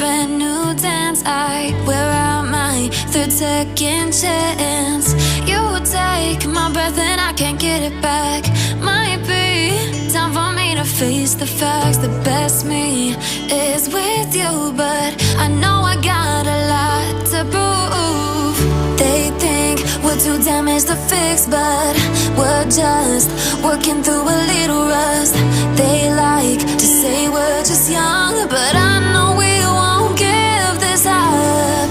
brand new dance. I wear out my third second chance. You take my breath and I can't get it back. Might be time for me to face the facts. The best me is with you, but I know I got a lot to prove. They think we're too damaged to fix, but we're just working through a little rust. They like to say we're just young, but I know we won't give this up.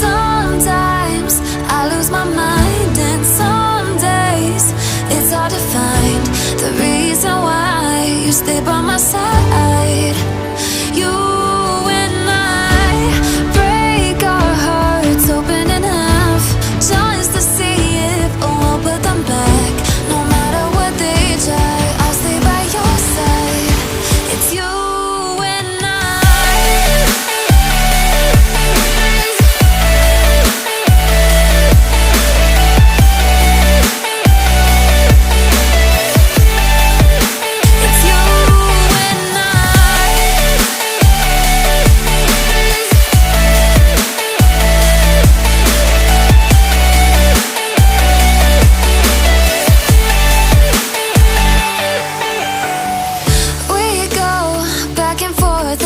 Sometimes I lose my mind, and some days it's hard to find the reason why you stay by my side. You and I break our hearts open in half, just to see if we'll put them back. No matter what they try, I'll stay by your side. It's you and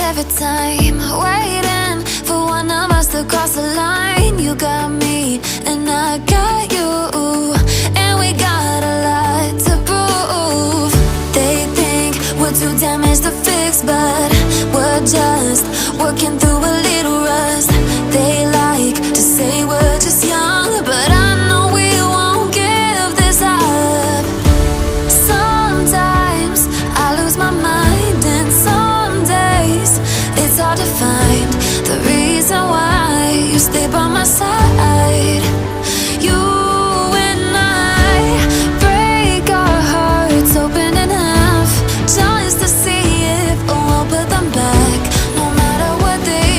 every time, waiting for one of us to cross the line. You got me and I got you, and we got a lot to prove. They think we're too damaged to fix, but we're just working through a little rust. They like to say we're just young, but I know we won't give this up. Sometimes I lose my mind, and some days it's hard to find the reason why you stay by my side. You and I break our hearts open in half, just to see if we'll put them back. No matter what they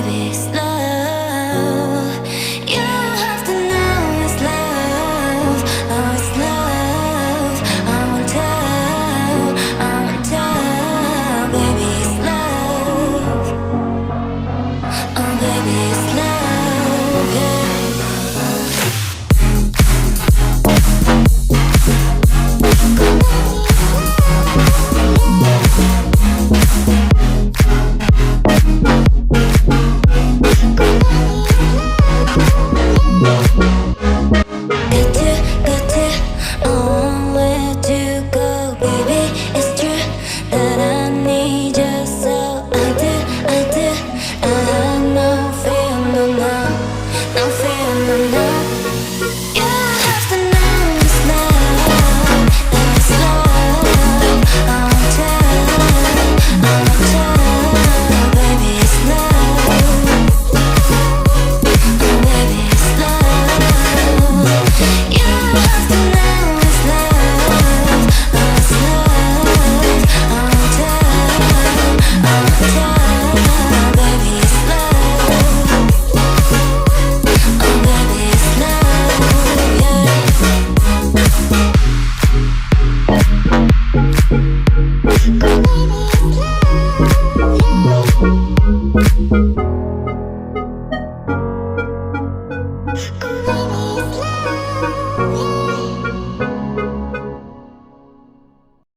baby, slow